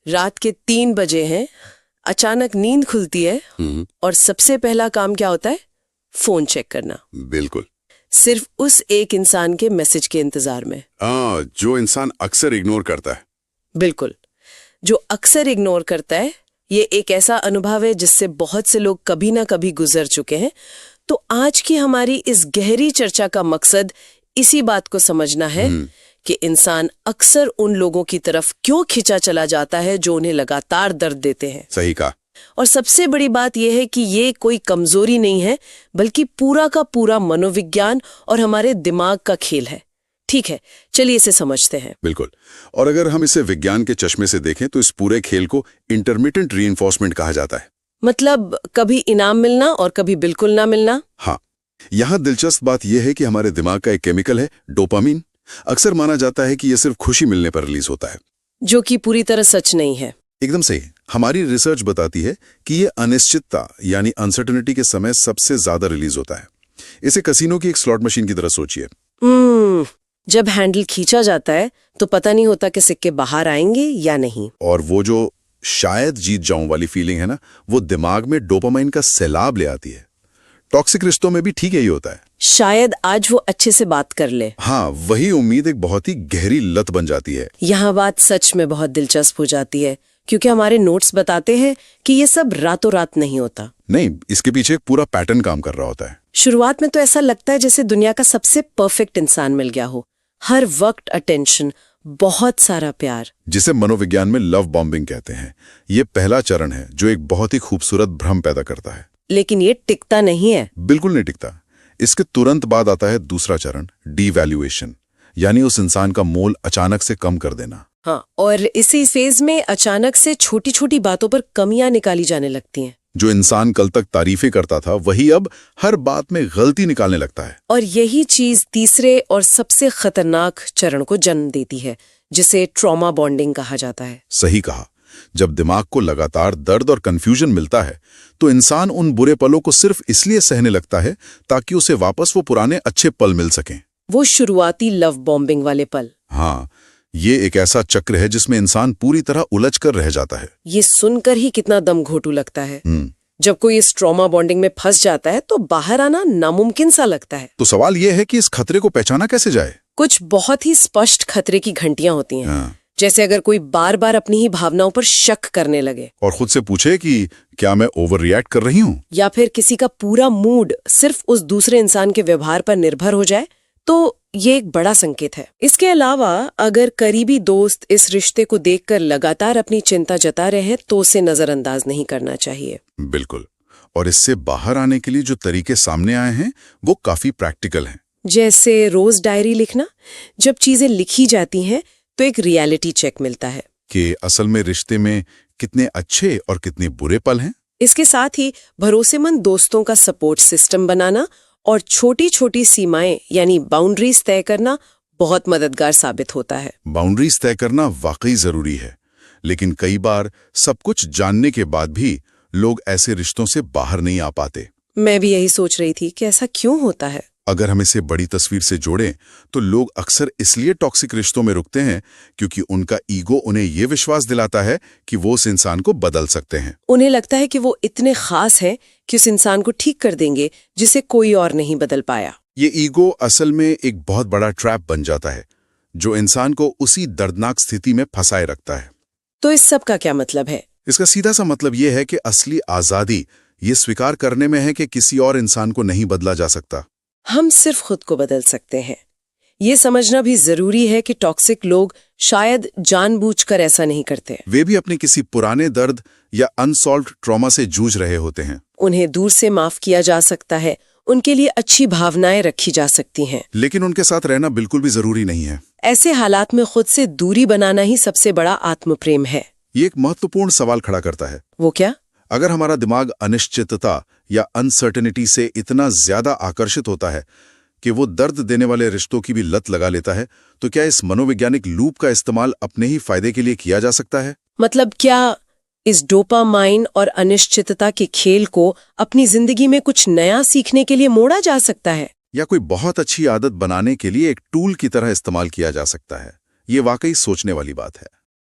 रात के 3 बजे हैं, अचानक नींद खुलती है और सबसे पहला काम क्या होता है? फोन चेक करना। बिल्कुल। सिर्फ उस एक इंसान के मैसेज के इंतजार में। जो इंसान अक्सर इग्नोर करता है। बिल्कुल, जो अक्सर इग्नोर करता है। ये एक ऐसा अनुभव है जिससे बहुत से लोग कभी ना कभी गुजर चुके हैं। तो आज की हमारी इस गहरी चर्चा का मकसद इसी बात को समझना है कि इंसान अक्सर उन लोगों की तरफ क्यों खिंचा चला जाता है जो उन्हें लगातार दर्द देते हैं। सही कहा। और सबसे बड़ी बात यह है कि ये कोई कमजोरी नहीं है, बल्कि पूरा का पूरा मनोविज्ञान और हमारे दिमाग का खेल है। ठीक है, चलिए इसे समझते हैं। बिल्कुल। और अगर हम इसे विज्ञान के चश्मे से देखें तो इस पूरे खेल को इंटरमिटेंट रीइंफोर्समेंट कहा जाता है। मतलब कभी इनाम मिलना और कभी बिल्कुल ना मिलना। हाँ, यहाँ दिलचस्प बात यह है कि हमारे दिमाग का एक केमिकल है डोपामीन। अक्सर माना जाता है कि यह सिर्फ खुशी मिलने पर रिलीज होता है, जो कि पूरी तरह सच नहीं है। एकदम सही। हमारी रिसर्च बताती है कि यह अनिश्चितता यानी अनसर्टेनिटी के समय सबसे ज्यादा रिलीज होता है। इसे कसिनो की एक स्लॉट मशीन की तरह सोचिए। जब हैंडल खींचा जाता है तो पता नहीं होता कि सिक्के बाहर आएंगे या नहीं। और वो जो शायद जीत जाऊं वाली फीलिंग है ना, वो दिमाग में डोपामाइन का सैलाब ले आती है। टॉक्सिक रिश्तों में भी ठीक यही होता है। शायद आज वो अच्छे से बात कर ले। हाँ, वही उम्मीद एक बहुत ही गहरी लत बन जाती है। यहाँ बात सच में बहुत दिलचस्प हो जाती है, क्योंकि हमारे नोट्स बताते हैं कि ये सब रातों रात नहीं होता। नहीं, इसके पीछे एक पूरा पैटर्न काम कर रहा होता है। शुरुआत में तो ऐसा लगता है जैसे दुनिया का सबसे परफेक्ट इंसान मिल गया हो। हर वक्त अटेंशन, बहुत सारा प्यार, जिसे मनोविज्ञान में लव बॉम्बिंग कहते हैं। ये पहला चरण है जो एक बहुत ही खूबसूरत भ्रम पैदा करता है। लेकिन ये टिकता नहीं है। बिल्कुल नहीं टिकता। इसके तुरंत बाद आता है दूसरा चरण, डीवैल्यूएशन, यानी उस इंसान का मोल अचानक से कम कर देना। हाँ, और इसी फेज में अचानक से छोटी छोटी बातों पर कमियां निकाली जाने लगती हैं। जो इंसान कल तक तारीफें करता था वही अब हर बात में गलती निकालने लगता है। और यही चीज तीसरे और सबसे खतरनाक चरण को जन्म देती है, जिसे ट्रॉमा बॉन्डिंग कहा जाता है। सही कहा। जब दिमाग को लगातार दर्द और कंफ्यूजन मिलता है तो इंसान उन बुरे पलों को सिर्फ इसलिए सहने लगता है ताकि उसे वापस वो पुराने अच्छे पल मिल सकें। वो शुरुआती लव बॉम्बिंग वाले पल। हाँ, ये एक ऐसा चक्र है जिसमें इंसान पूरी तरह उलझ कर रह जाता है। ये सुनकर ही कितना दम घोटू लगता है। जब कोई इस ट्रॉमा बॉन्डिंग में फंस जाता है तो बाहर आना नामुमकिन सा लगता है। तो सवाल ये है कि इस खतरे को पहचाना कैसे जाए? कुछ बहुत ही स्पष्ट खतरे की घंटियां होती हैं। जैसे अगर कोई बार बार अपनी ही भावनाओं पर शक करने लगे और खुद से पूछे कि क्या मैं ओवर रिएक्ट कर रही हूँ, या फिर किसी का पूरा मूड सिर्फ उस दूसरे इंसान के व्यवहार पर निर्भर हो जाए, तो ये एक बड़ा संकेत है। इसके अलावा अगर करीबी दोस्त इस रिश्ते को देखकर लगातार अपनी चिंता जता रहे हैं तो उसे नजरअंदाज नहीं करना चाहिए। बिल्कुल। और इससे बाहर आने के लिए जो तरीके सामने आए हैं वो काफी प्रैक्टिकल हैं। जैसे रोज डायरी लिखना। जब चीजें लिखी जाती हैं तो एक रियलिटी चेक मिलता है कि असल में रिश्ते में कितने अच्छे और कितने बुरे पल हैं। इसके साथ ही भरोसेमंद दोस्तों का सपोर्ट सिस्टम बनाना और छोटी छोटी सीमाएं यानी बाउंड्रीज तय करना बहुत मददगार साबित होता है। बाउंड्रीज तय करना वाकई जरूरी है, लेकिन कई बार सब कुछ जानने के बाद भी लोग ऐसे रिश्तों से बाहर नहीं आ पाते। मैं भी यही सोच रही थी कि ऐसा क्यों होता है। अगर हम इसे बड़ी तस्वीर से जोड़ें तो लोग अक्सर इसलिए टॉक्सिक रिश्तों में रुकते हैं क्योंकि उनका ईगो उन्हें ये विश्वास दिलाता है कि वो उस इंसान को बदल सकते हैं। उन्हें लगता है कि वो इतने खास हैं कि उस इंसान को ठीक कर देंगे जिसे कोई और नहीं बदल पाया। ये ईगो असल में एक बहुत बड़ा ट्रैप बन जाता है जो इंसान को उसी दर्दनाक स्थिति में फंसाए रखता है। तो इस सब का क्या मतलब है? इसका सीधा सा मतलब ये है कि असली आजादी ये स्वीकार करने में है कि किसी और इंसान को नहीं बदला जा सकता। हम सिर्फ खुद को बदल सकते हैं। ये समझना भी जरूरी है कि टॉक्सिक लोग शायद जानबूझकर ऐसा नहीं करते। वे भी अपने किसी पुराने दर्द या अनसॉल्व्ड ट्रॉमा से जूझ रहे होते हैं। उन्हें दूर से माफ किया जा सकता है, उनके लिए अच्छी भावनाएं रखी जा सकती हैं, लेकिन उनके साथ रहना बिल्कुल भी जरूरी नहीं है। ऐसे हालात में खुद से दूरी बनाना ही सबसे बड़ा आत्मप्रेम है। ये एक महत्वपूर्ण सवाल खड़ा करता है। वो क्या? अगर हमारा दिमाग अनिश्चितता या अनसर्टेनिटी से इतना ज्यादा आकर्षित होता है कि वो दर्द देने वाले रिश्तों की भी लत लगा लेता है, तो क्या इस मनोवैज्ञानिक लूप का इस्तेमाल अपने ही फायदे के लिए किया जा सकता है? मतलब क्या इस डोपामाइन और अनिश्चितता के खेल को अपनी जिंदगी में कुछ नया सीखने के लिए मोड़ा जा सकता है? या कोई बहुत अच्छी आदत बनाने के लिए एक टूल की तरह इस्तेमाल किया जा सकता है? ये वाकई सोचने वाली बात है।